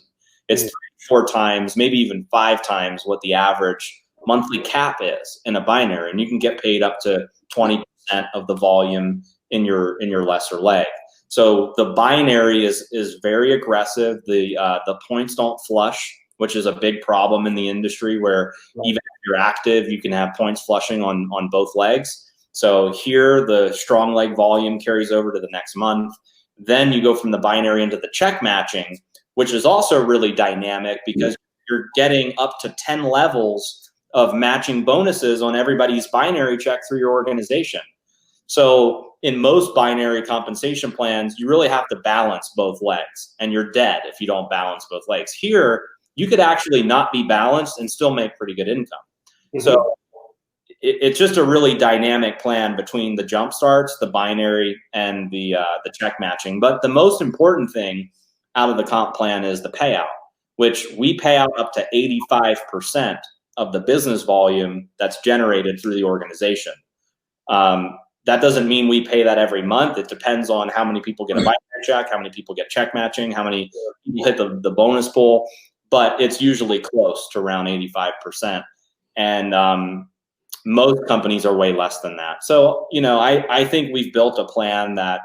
It's 3 or 4 times, maybe even 5 times what the average monthly cap is in a binary. And you can get paid up to 20% of the volume in your lesser leg. So the binary is very aggressive. The points don't flush, which is a big problem in the industry, where even if you're active, you can have points flushing on both legs. So here, the strong leg volume carries over to the next month. Then you go from the binary into the check matching, which is also really dynamic, because you're getting up to 10 levels of matching bonuses on everybody's binary check through your organization. So in most binary compensation plans, you really have to balance both legs, and you're dead if you don't balance both legs. Here, you could actually not be balanced and still make pretty good income. Mm-hmm. So it's just a really dynamic plan between the jump starts, the binary, and the check matching. But the most important thing out of the comp plan is the payout, which we pay out up to 85% of the business volume that's generated through the organization. That doesn't mean we pay that every month. It depends on how many people get a binary check, how many people get check matching, how many people hit the bonus pool, but it's usually close to around 85%. And most companies are way less than that. So, I think we've built a plan that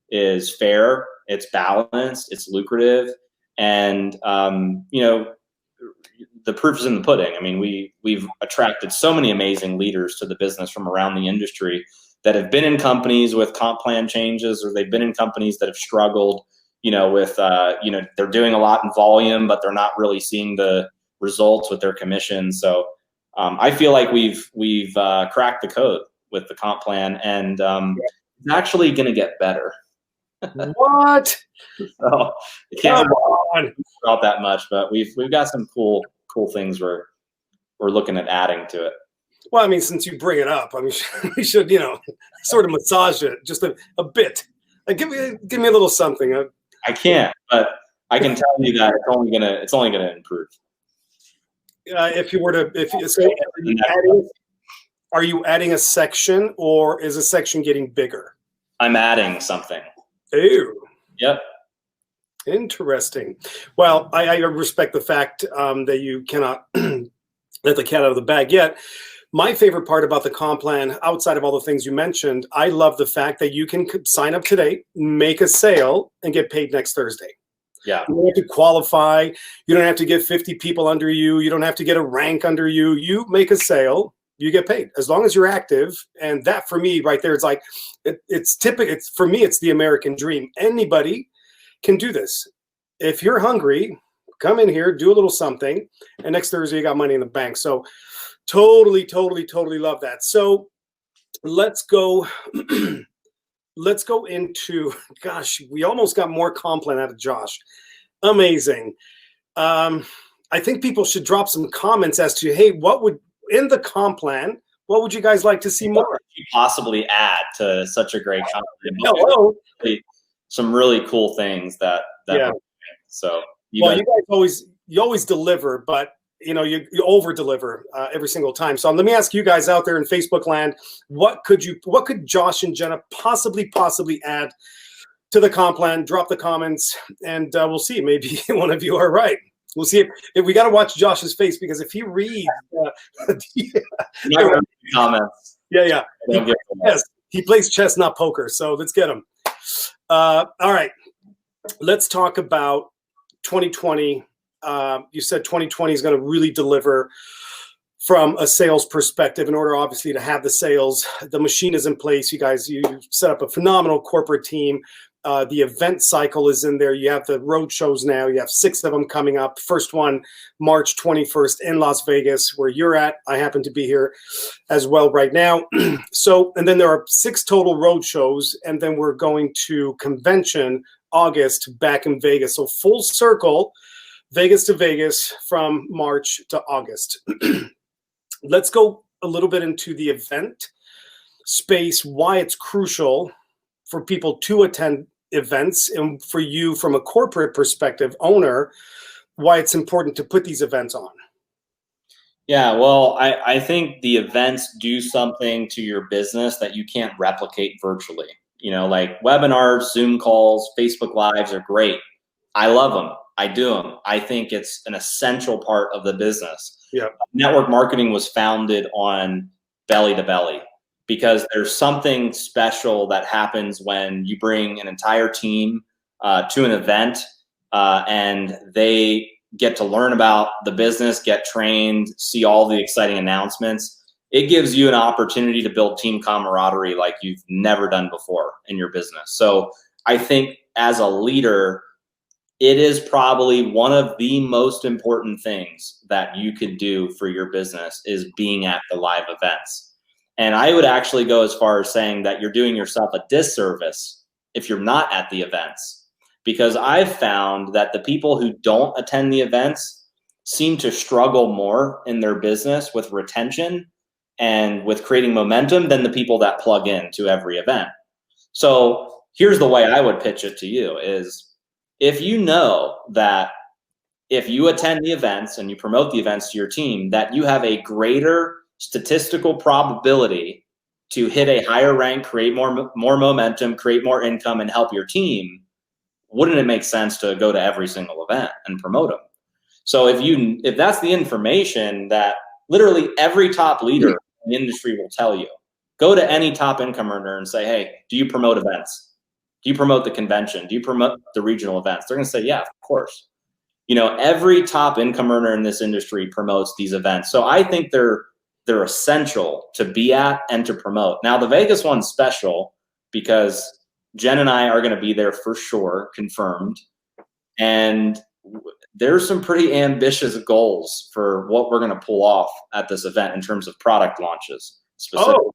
is fair, it's balanced, it's lucrative, and, the proof is in the pudding. I mean, we've attracted so many amazing leaders to the business from around the industry that have been in companies with comp plan changes, or they've been in companies that have struggled, with, they're doing a lot in volume, but they're not really seeing the results with their commissions. So I feel like we've cracked the code with the comp plan, and it's actually going to get better. What? So I can't talk about that much, but we've got some cool things we're looking at adding to it. Well, I mean, since you bring it up, I mean, we should, sort of massage it just a bit. Like, give me a little something. I can't, but I can tell you that it's only gonna improve. If you were to, are you adding a section, or is a section getting bigger? I'm adding something. Ew. Yep. Interesting. Well, I respect the fact that you cannot let the cat out of the bag yet. My favorite part about the comp plan, outside of all the things you mentioned, I love the fact that you can sign up today, make a sale, and get paid next Thursday. Yeah. You don't have to qualify. You don't have to get 50 people under you. You don't have to get a rank under you. You make a sale, you get paid as long as you're active. And that, for me, right there, it's like it's typical. For me, it's the American dream. Anybody can do this. If you're hungry, come in here, do a little something, and next Thursday you got money in the bank. So Totally love that. So let's go. Let's go into, gosh, we almost got more comp plan out of Josh. Amazing. I think people should drop some comments as to, hey, what would, in the comp plan, what would you guys like to see more? What could you possibly add to such a great company? Hello. Some really cool things that Yeah. So you guys always deliver, but you over deliver every single time. So let me ask you guys out there in Facebook land, what could Josh and Jenna possibly add to the comp plan? Drop the comments, and we'll see. Maybe one of you are right. We'll see if we got to watch Josh's face, because if he reads, comments. Yeah. He plays chess, not poker. So let's get him. All right, let's talk about 2020. You said 2020 is going to really deliver from a sales perspective. In order, obviously, to have the sales, the machine is in place. You guys, you set up a phenomenal corporate team. The event cycle is in there. You have the road shows now. You have 6 of them coming up. First one, March 21st in Las Vegas, where you're at. I happen to be here as well right now. So, and then there are 6 total road shows, and then we're going to convention August back in Vegas. So full circle, Vegas to Vegas from March to August. Let's go a little bit into the event space, why it's crucial for people to attend events, and for you from a corporate perspective, owner, why it's important to put these events on. Yeah, well, I think the events do something to your business that you can't replicate virtually. Like webinars, Zoom calls, Facebook Lives are great. I love them. I do them. I think it's an essential part of the business. Yeah. Network marketing was founded on belly to belly, because there's something special that happens when you bring an entire team to an event and they get to learn about the business, get trained, see all the exciting announcements. It gives you an opportunity to build team camaraderie like you've never done before in your business. So I think as a leader, it is probably one of the most important things that you could do for your business is being at the live events. And I would actually go as far as saying that you're doing yourself a disservice if you're not at the events, because I've found that the people who don't attend the events seem to struggle more in their business with retention and with creating momentum than the people that plug in to every event. So here's the way I would pitch it to you is, if you know that if you attend the events and you promote the events to your team, that you have a greater statistical probability to hit a higher rank, create more momentum, create more income, and help your team, wouldn't it make sense to go to every single event and promote them? So if that's the information that literally every top leader in the industry will tell you, go to any top income earner and say, hey, do you promote events? Do you promote the convention? Do you promote the regional events? They're going to say, yeah, of course. Every top income earner in this industry promotes these events. So I think they're essential to be at and to promote. Now, the Vegas one's special because Jen and I are going to be there for sure, confirmed. And there's some pretty ambitious goals for what we're going to pull off at this event in terms of product launches specifically.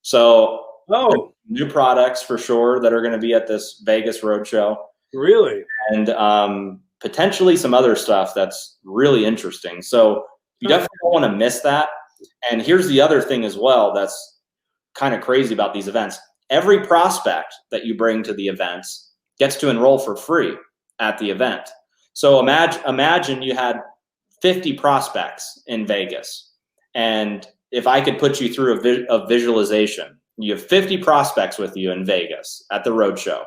So new products for sure that are going to be at this Vegas roadshow. Really? And potentially some other stuff that's really interesting. So you definitely don't want to miss that. And here's the other thing as well that's kind of crazy about these events. Every prospect that you bring to the events gets to enroll for free at the event. So imagine you had 50 prospects in Vegas. And if I could put you through a visualization, you have 50 prospects with you in Vegas at the roadshow.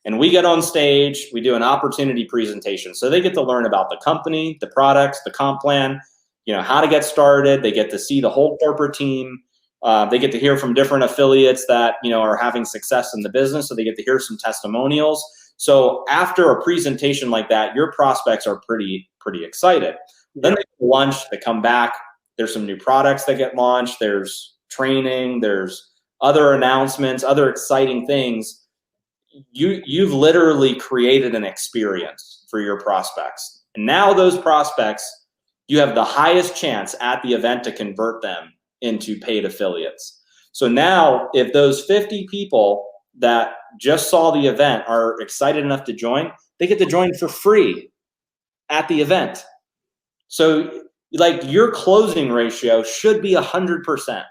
And we get on stage, we do an opportunity presentation. So they get to learn about the company, the products, the comp plan, how to get started. They get to see the whole corporate team. They get to hear from different affiliates that, are having success in the business. So they get to hear some testimonials. So after a presentation like that, your prospects are pretty excited. Then they go to lunch, they come back. There's some new products that get launched. There's training. There's other announcements, other exciting things. You've literally created an experience for your prospects. And now those prospects you have the highest chance at the event to convert them into paid affiliates. So now if those 50 people that just saw the event are excited enough to join, they get to join for free at the event. So like your closing ratio should be 100%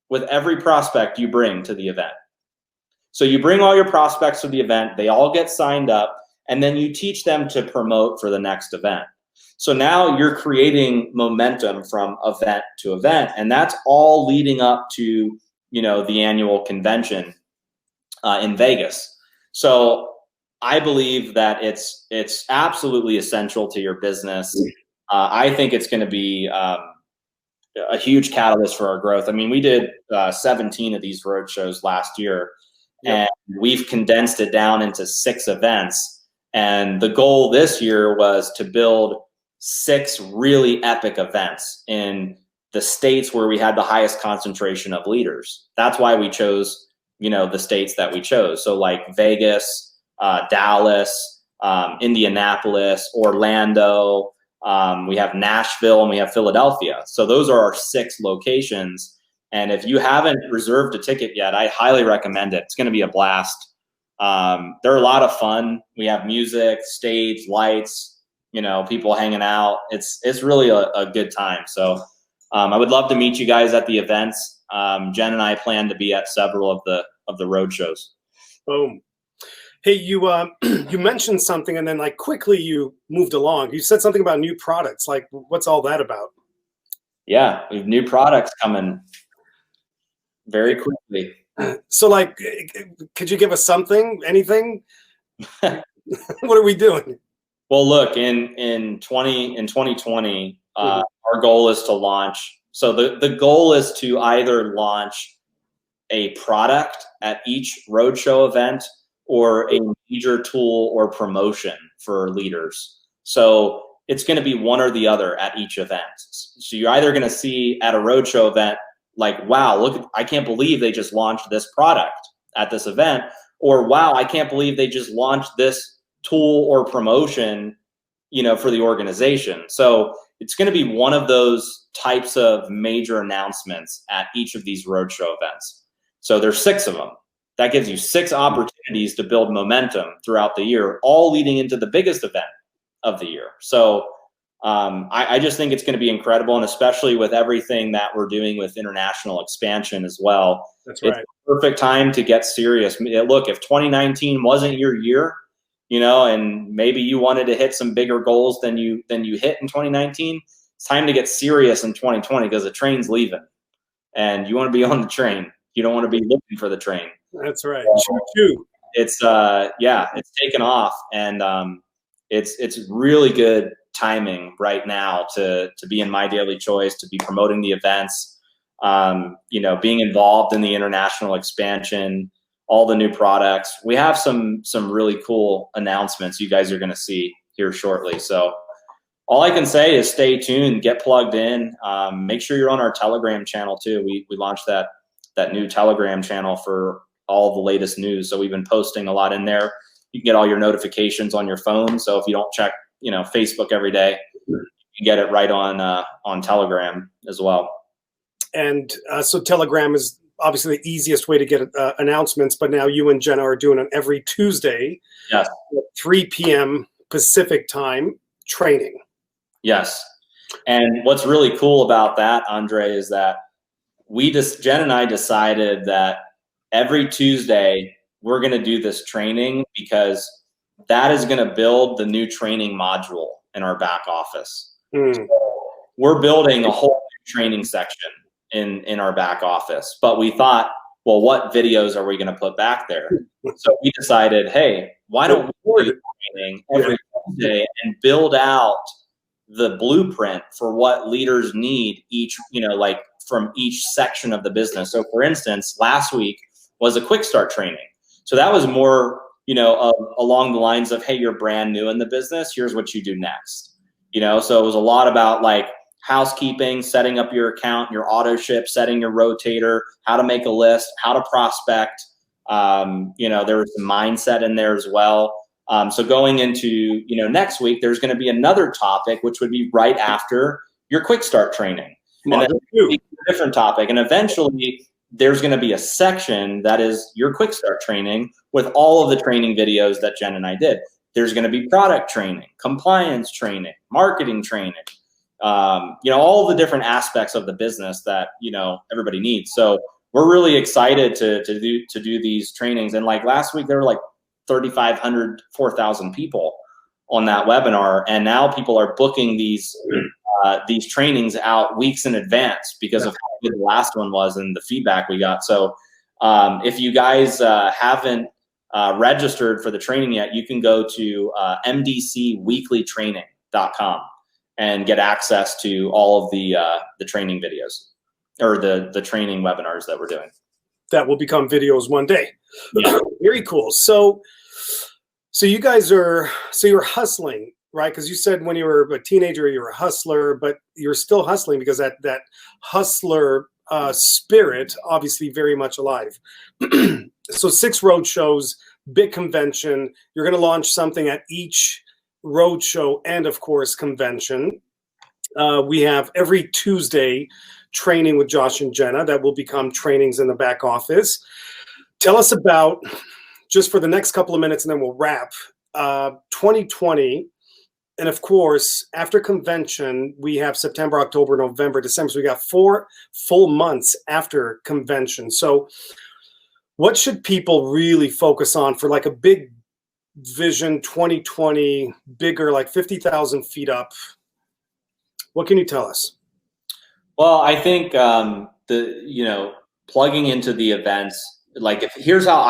with every prospect you bring to the event. So you bring all your prospects to the event, they all get signed up, and then you teach them to promote for the next event. So now you're creating momentum from event to event, and that's all leading up to, you know, the annual convention in Vegas. So I believe that it's absolutely essential to your business. I think it's going to be a huge catalyst for our growth. I mean, we did 17 of these road shows last year, and we've condensed it down into 6 events. And the goal this year was to build 6 really epic events in the states where we had the highest concentration of leaders. That's why we chose, you know, the states that we chose. So like Vegas, Dallas, Indianapolis, Orlando, we have Nashville, and we have Philadelphia. So those are our 6 locations. And if you haven't reserved a ticket yet, I highly recommend it. It's going to be a blast. They're a lot of fun. We have music, stage, lights, you know, people hanging out. It's really a good time. So I would love to meet you guys at the events. Jen and I plan to be at several of the road shows. Boom. Hey, you you mentioned something, and then like quickly you moved along. You said something about new products. Like, what's all that about? Yeah, we have new products coming very quickly. So, like, could you give us something, anything? What are we doing? Well, look, in 2020, our goal is to launch. So the goal is to either launch a product at each roadshow event or a major tool or promotion for leaders. So it's going to be one or the other at each event. So you're either going to see at a roadshow event, like, wow, look, I can't believe they just launched this product at this event, or wow, I can't believe they just launched this tool or promotion, you know, for the organization. So it's going to be one of those types of major announcements at each of these roadshow events. So there's 6 of them. That gives you 6 opportunities to build momentum throughout the year, all leading into the biggest event of the year. So I just think it's going to be incredible, and especially with everything that we're doing with international expansion as well. That's right. It's the perfect time to get serious. Look, if 2019 wasn't your year, you know, and maybe you wanted to hit some bigger goals than you hit in 2019, it's time to get serious in 2020 because the train's leaving, and you want to be on the train. You don't want to be looking for the train. That's right. So it's it's taken off, and it's really good timing right now to be in My Daily Choice, to be promoting the events, you know, being involved in the international expansion, all the new products. We have some really cool announcements you guys are going to see here shortly. So all I can say is stay tuned, get plugged in. Make sure you're on our Telegram channel too. We launched that new Telegram channel for all the latest news. So we've been posting a lot in there. You can get all your notifications on your phone. So if you don't check, you know, Facebook every day, you can get it right on Telegram as well. And so Telegram is obviously the easiest way to get announcements, but now you and Jenna are doing it every Tuesday, yes, at 3 p.m. Pacific time training. Yes. And what's really cool about that, Andre, is that Jen and I decided that every Tuesday we're going to do this training because that is going to build the new training module in our back office. So we're building a whole new training section in our back office, but we thought, well, what videos are we going to put back there? So we decided, hey, why don't we do training every Tuesday and build out the blueprint for what leaders need each, you know, like from each section of the business. So for instance, last week was a quick start training. So that was more, you know, along the lines of, hey, you're brand new in the business. Here's what you do next. You know, so it was a lot about like housekeeping, setting up your account, your auto ship, setting your rotator, how to make a list, how to prospect. You know, there was some mindset in there as well. So going into, you know, next week, there's going to be another topic, which would be right after your quick start training. And then a different topic. And eventually there's going to be a section that is your quick start training with all of the training videos that Jen and I did. There's going to be product training, compliance training, marketing training, all the different aspects of the business that, everybody needs. So we're really excited to do these trainings. And like last week, there were like 3,500, 4,000 people on that webinar. And now people are booking these trainings out weeks in advance because of how good the last one was and the feedback we got. So if you guys haven't registered for the training yet, you can go to mdcweeklytraining.com and get access to all of the training videos or the training webinars that we're doing. That will become videos one day. Yeah. Very cool. So you guys you're hustling, right? Because you said when you were a teenager, you were a hustler, but you're still hustling because that hustler spirit, obviously very much alive. So 6 road shows, big convention. You're going to launch something at each road show and, of course, convention. We have every Tuesday training with Josh and Jenna that will become trainings in the back office. Tell us about, just for the next couple of minutes and then we'll wrap, 2020. And of course, after convention, we have September, October, November, December. So we got 4 full months after convention. So what should people really focus on for like a big vision 2020, bigger, like 50,000 feet up? What can you tell us? Well, I think plugging into the events, like here's how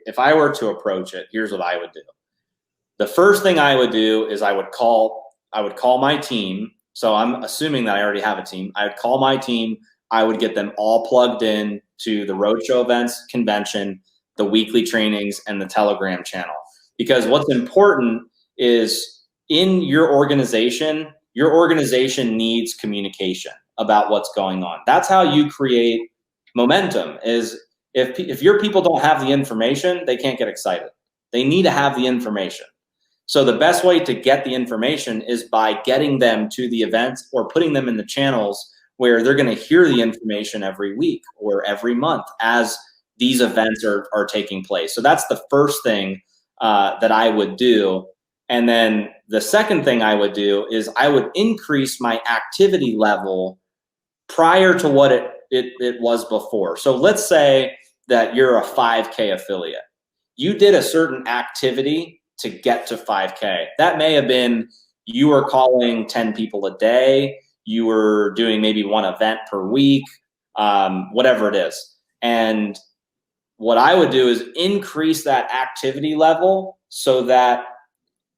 if I were to approach it, here's what I would do. The first thing I would do is I would call my team. So I'm assuming that I already have a team. I would call my team. I would get them all plugged in to the roadshow events, convention, the weekly trainings, and the Telegram channel. Because what's important is in your organization needs communication about what's going on. That's how you create momentum. Is if your people don't have the information, they can't get excited. They need to have the information. So the best way to get the information is by getting them to the events or putting them in the channels where they're going to hear the information every week or every month as these events are taking place. So that's the first thing that I would do. And then the second thing I would do is I would increase my activity level prior to what it was before. So let's say that you're a 5K affiliate. You did a certain activity to get to 5K. That may have been you were calling 10 people a day. You were doing maybe 1 event per week, whatever it is. And what I would do is increase that activity level so that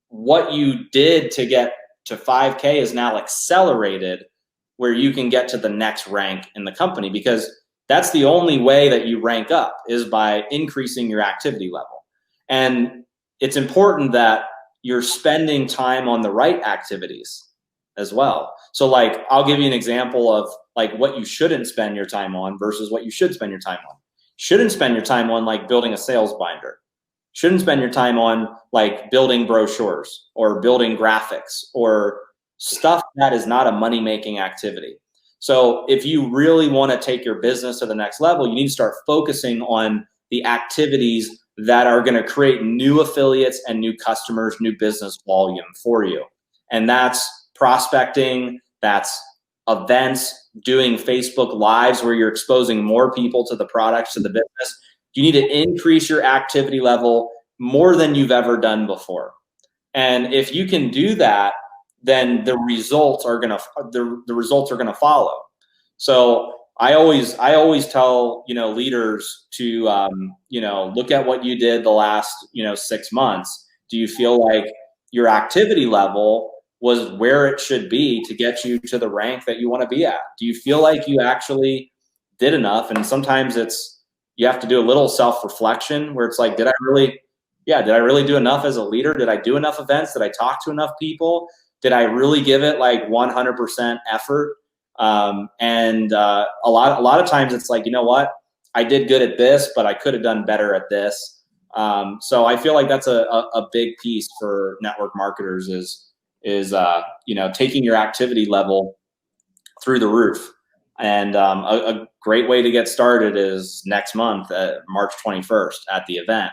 what you did to get to 5K is now accelerated where you can get to the next rank in the company, because that's the only way that you rank up is by increasing your activity level. And it's important that you're spending time on the right activities as well. So like, I'll give you an example of like what you shouldn't spend your time on versus what you should spend your time on. Shouldn't spend your time on like building a sales binder. Shouldn't spend your time on like building brochures or building graphics or stuff that is not a money-making activity. So if you really want to take your business to the next level, you need to start focusing on the activities that are going to create new affiliates and new customers, new business volume for you. And that's prospecting, that's events, doing Facebook Lives where you're exposing more people to the products, to the business. You need to increase your activity level more than you've ever done before. And if you can do that, then the results are going to follow. So I always tell, leaders to, look at what you did the last, 6 months. Do you feel like your activity level was where it should be to get you to the rank that you want to be at? Do you feel like you actually did enough? And sometimes you have to do a little self-reflection where it's like, did I really do enough as a leader? Did I do enough events? Did I talk to enough people? Did I really give it like 100% effort? And a lot of times it's like, you know what, I did good at this, but I could have done better at this. So I feel like that's a big piece for network marketers is taking your activity level through the roof. And a great way to get started is next month, March 21st, at the event.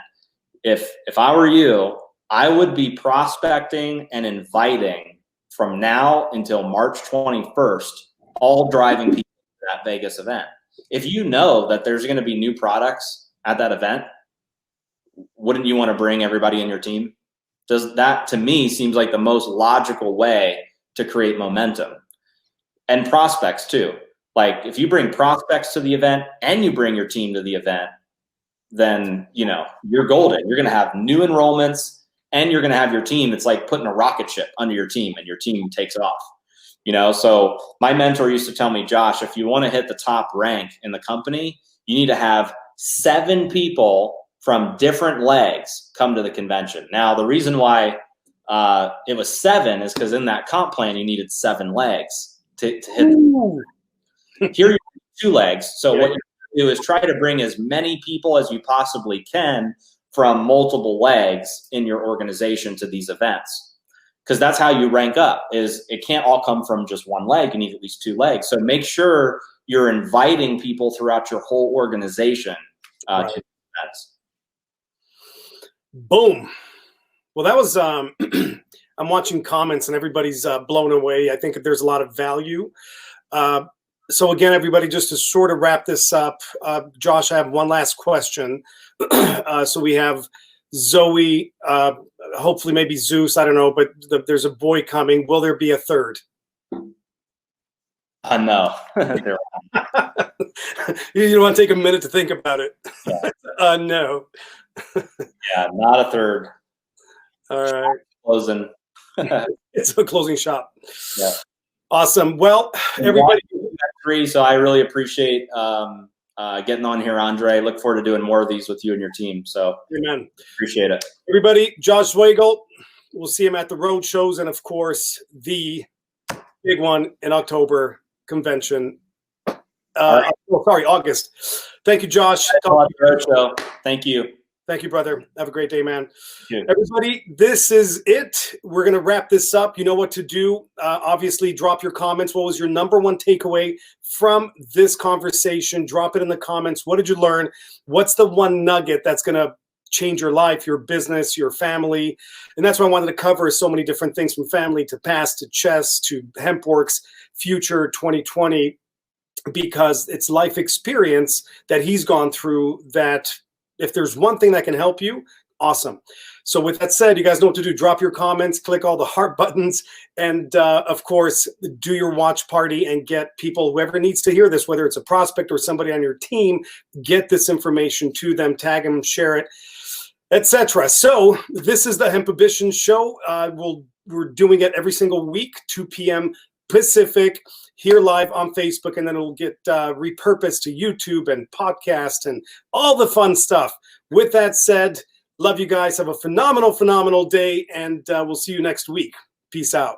If I were you, I would be prospecting and inviting from now until March 21st, all driving people to that Vegas event. If you know that there's going to be new products at that event, wouldn't you want to bring everybody in your team? Does that, to me, seems like the most logical way to create momentum. And prospects too. Like if you bring prospects to the event and you bring your team to the event, then you're golden. You're going to have new enrollments and you're going to have your team. It's like putting a rocket ship under your team and your team takes off. So my mentor used to tell me, Josh, if you want to hit the top rank in the company, you need to have 7 people from different legs come to the convention. Now, the reason why it was 7 is because in that comp plan, you needed 7 legs to hit the Here you have 2 legs. So what you do is try to bring as many people as you possibly can from multiple legs in your organization to these events. Because that's how you rank up, is it can't all come from just one leg. You need at least 2 legs. So make sure you're inviting people throughout your whole organization to events. Boom. Well, that was, I'm watching comments and everybody's blown away. I think there's a lot of value. So again, everybody, just to sort of wrap this up, Josh, I have one last question. So we have Zoe, hopefully maybe Zeus, I don't know, but there's a boy coming. Will there be a third? No. You don't want to take a minute to think about it. Yeah. No. Yeah, not a third. All right. Closing. It's a closing shop. Yeah. Awesome. Well, everybody. So I really appreciate getting on here, Andre. Look forward to doing more of these with you and your team. So Amen. Appreciate it. Everybody, Josh Zwagil. We'll see him at the road shows and, of course, the big one in October convention. August. Thank you, Josh. Road show. Thank you. Thank you, brother. Have a great day, man. You. Everybody, this is it. We're going to wrap this up. You know what to do. Obviously, drop your comments. What was your number one takeaway from this conversation? Drop it in the comments. What did you learn? What's the one nugget that's going to change your life, your business, your family? And that's what I wanted to cover, so many different things, from family to past to chess to Hempworx, future 2020, because it's life experience that he's gone through that if there's one thing that can help you, awesome. So with that said, you guys know what to do. Drop your comments, click all the heart buttons, and of course, do your watch party and get people, whoever needs to hear this, whether it's a prospect or somebody on your team, get this information to them, tag them, share it, etc. So this is the Hempibition Show. We're doing it every single week, 2 p.m. Pacific, here live on Facebook, and then it'll get repurposed to YouTube and podcast and all the fun stuff. With that said, love you guys. Have a phenomenal day, and we'll see you next week. Peace out.